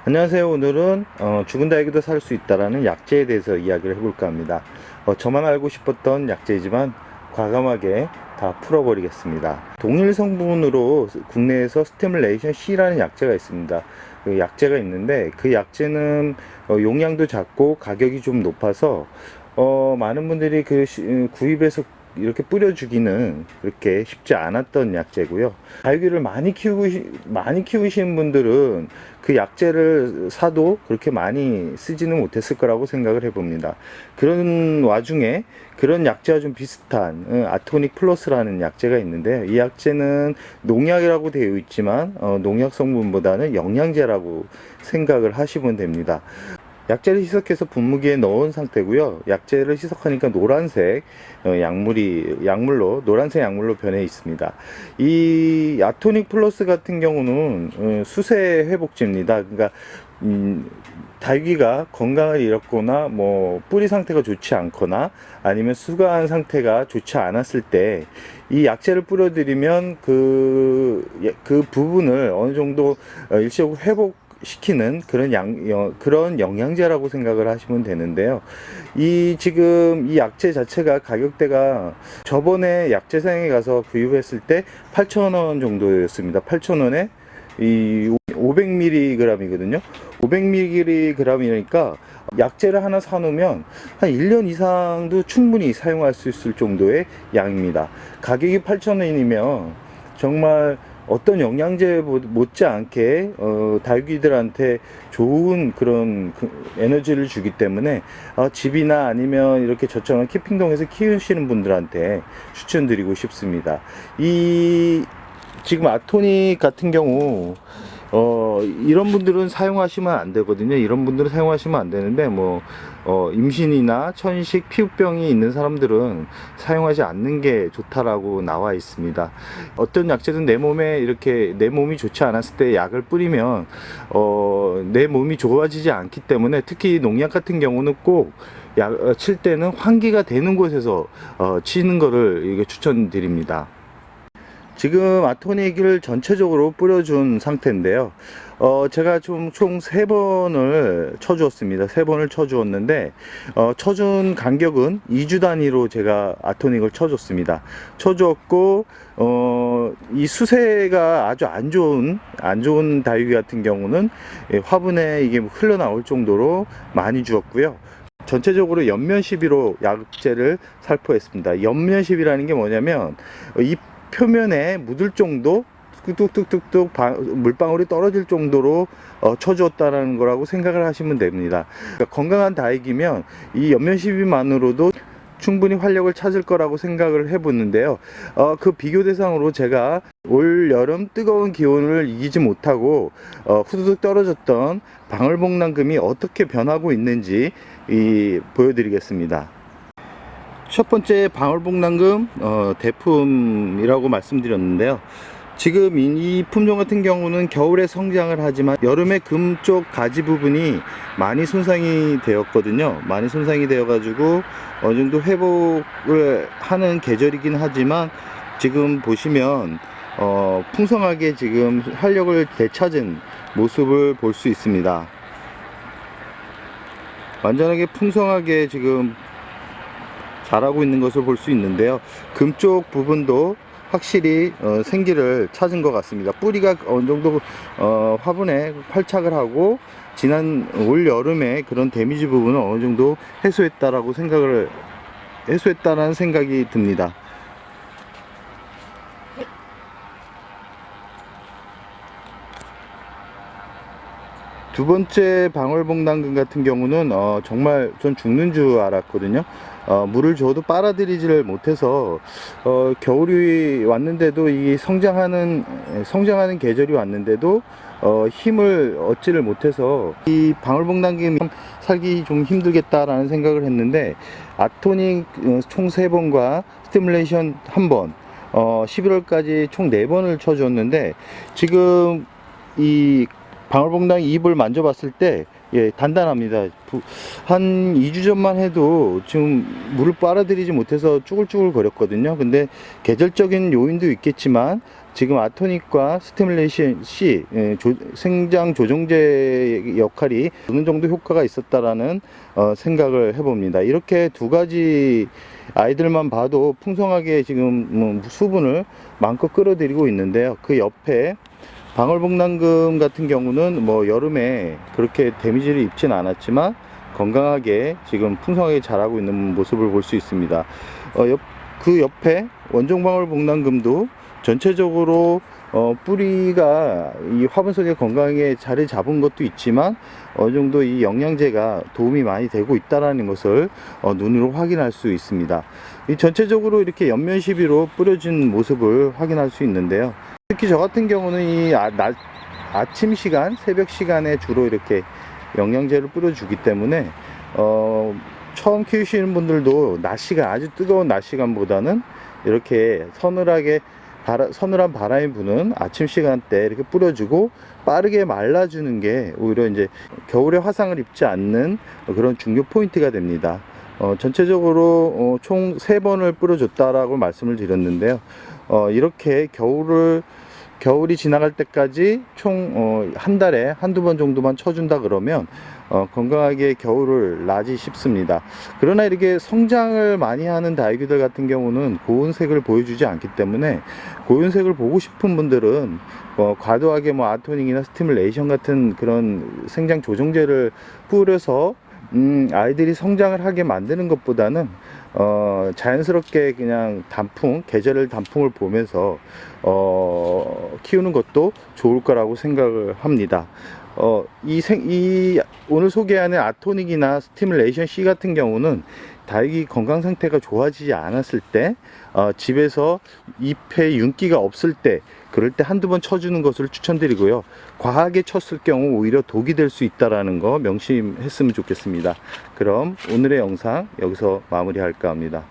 안녕하세요. 오늘은 죽은 다육이도 살 수 있다라는 약재에 대해서 이야기를 해볼까 합니다. 저만 알고 싶었던 약재이지만 과감하게 다 풀어버리겠습니다. 동일 성분으로 국내에서 스티뮬레이션 C라는 약재가 있습니다. 그 약재가 있는데 그 약재는 용량도 작고 가격이 좀 높아서 많은 분들이 구입해서 이렇게 뿌려주기는 그렇게 쉽지 않았던 약재고요. 다육이를 많이 키우시는 분들은 그 약재를 사도 그렇게 많이 쓰지는 못했을 거라고 생각을 해봅니다. 그런 와중에 그런 약재와 좀 비슷한 아토닉 플러스라는 약재가 있는데요. 이 약재는 농약이라고 되어 있지만 농약 성분보다는 영양제라고 생각을 하시면 됩니다. 약재를 희석해서 분무기에 넣은 상태고요. 약재를 희석하니까 노란색 노란색 약물로 변해 있습니다. 이 아토닉 플러스 같은 경우는 수세 회복제입니다. 그러니까 다육이가 건강을 잃었거나 뭐 뿌리 상태가 좋지 않거나 아니면 수가한 상태가 좋지 않았을 때 이 약재를 뿌려드리면 그 부분을 어느 정도 일시적으로 시키는 그런 영양제라고 생각을 하시면 되는데요. 지금 이 약재 자체가 가격대가 저번에 약재상에 가서 구입했을 때 8,000원 정도였습니다. 8,000원에 이 500mg이거든요. 500mg이니까 약재를 하나 사놓으면 한 1년 이상도 충분히 사용할 수 있을 정도의 양입니다. 가격이 8,000원이면 정말 어떤 영양제 못지않게 다육이들한테 좋은 그런 에너지를 주기 때문에 집이나 아니면 이렇게 저처럼 키핑동에서 키우시는 분들한테 추천드리고 싶습니다. 지금 아토닉 같은 경우 이런 분들은 사용하시면 안 되거든요. 이런 분들은 사용하시면 안 되는데 임신이나 천식, 피부병이 있는 사람들은 사용하지 않는 게 좋다라고 나와 있습니다. 어떤 약재든 내 몸이 좋지 않았을 때 약을 뿌리면 내 몸이 좋아지지 않기 때문에 특히 농약 같은 경우는 꼭 칠 때는 환기가 되는 곳에서 치는 거를 추천드립니다. 지금 아토닉을 전체적으로 뿌려준 상태인데요. 제가 총 3번을 쳐주었습니다. 3번을 쳐주었는데, 쳐준 간격은 2주 단위로 제가 아토닉을 쳐줬습니다. 쳐주었고, 이 수세가 아주 안 좋은 다육이 같은 경우는 화분에 이게 흘러나올 정도로 많이 주었고요. 전체적으로 연면 시비로 약재를 살포했습니다. 연면 시비라는 게 뭐냐면, 이 표면에 묻을 정도 뚝뚝뚝뚝 물방울이 떨어질 정도로 쳐주었다는 거라고 생각을 하시면 됩니다. 그러니까 건강한 다육이면 이 연면 시비만으로도 충분히 활력을 찾을 거라고 생각을 해보는데요. 그 비교 대상으로 제가 올 여름 뜨거운 기온을 이기지 못하고 후두둑 떨어졌던 방울복랑금이 어떻게 변하고 있는지 보여드리겠습니다. 첫 번째 방울복랑금 대품이라고 말씀드렸는데요. 지금 이 품종 같은 경우는 겨울에 성장을 하지만 여름에 금 쪽 가지 부분이 많이 손상이 되었거든요. 많이 손상이 되어 가지고 어느 정도 회복을 하는 계절이긴 하지만 지금 보시면 풍성하게 지금 활력을 되찾은 모습을 볼 수 있습니다. 완전하게 풍성하게 지금 자라고 있는 것을 볼 수 있는데요. 금쪽 부분도 확실히 생기를 찾은 것 같습니다. 뿌리가 어느 정도 화분에 활착을 하고 지난 올 여름에 그런 데미지 부분을 어느 정도 해소했다라는 생각이 듭니다. 두 번째 방울복랑금 같은 경우는 정말 전 죽는 줄 알았거든요. 물을 줘도 빨아들이지를 못해서 겨울이 왔는데도 이 성장하는 계절이 왔는데도 힘을 얻지를 못해서 이 방울복랑금이 살기 좀 힘들겠다라는 생각을 했는데 아토닉 총 3번과 스티뮬레이션 1번 11월까지 총 4번을 쳐줬는데 지금 이 방울복랑 잎을 만져봤을 때 예, 단단합니다. 한 2주 전만 해도 지금 물을 빨아들이지 못해서 쭈글쭈글 거렸거든요. 근데 계절적인 요인도 있겠지만 지금 아토닉과 스티뮬레이션 C 생장 조정제 역할이 어느 정도 효과가 있었다라는 생각을 해봅니다. 이렇게 두 가지 아이들만 봐도 풍성하게 지금 수분을 마음껏 끌어들이고 있는데요. 그 옆에 방울복랑금 같은 경우는 뭐 여름에 그렇게 데미지를 입진 않았지만 건강하게 지금 풍성하게 자라고 있는 모습을 볼 수 있습니다. 그 옆에 원종방울복랑금도 전체적으로 뿌리가 이 화분 속에 건강하게 자리 잡은 것도 있지만 어느 정도 이 영양제가 도움이 많이 되고 있다는 것을 눈으로 확인할 수 있습니다. 이 전체적으로 이렇게 옆면 시비로 뿌려진 모습을 확인할 수 있는데요. 특히 저 같은 경우는 이 아침 시간, 새벽 시간에 주로 이렇게 영양제를 뿌려주기 때문에 처음 키우시는 분들도 낮 시간, 아주 뜨거운 낮 시간보다는 이렇게 서늘한 바람이 부는 아침 시간대 이렇게 뿌려주고 빠르게 말라주는 게 오히려 이제 겨울에 화상을 입지 않는 그런 중요 포인트가 됩니다. 전체적으로 총 3번을 뿌려줬다라고 말씀을 드렸는데요. 이렇게 겨울이 지나갈 때까지 총 한 달에 한두 번 정도만 쳐준다 그러면 건강하게 겨울을 나지 싶습니다. 그러나 이렇게 성장을 많이 하는 다육이들 같은 경우는 고운색을 보여주지 않기 때문에 고운색을 보고 싶은 분들은 과도하게 뭐 아토닉이나 스티뮬레이션 같은 그런 생장 조정제를 뿌려서 아이들이 성장을 하게 만드는 것보다는 자연스럽게 그냥 계절 단풍을 보면서 키우는 것도 좋을 거라고 생각을 합니다. 오늘 소개하는 아토닉이나 스티뮬레이션 C 같은 경우는 다육이 건강 상태가 좋아지지 않았을 때, 집에서 잎에 윤기가 없을 때, 그럴 때 한두 번 쳐주는 것을 추천드리고요. 과하게 쳤을 경우 오히려 독이 될 수 있다는 거 명심했으면 좋겠습니다. 그럼 오늘의 영상 여기서 마무리할까 합니다.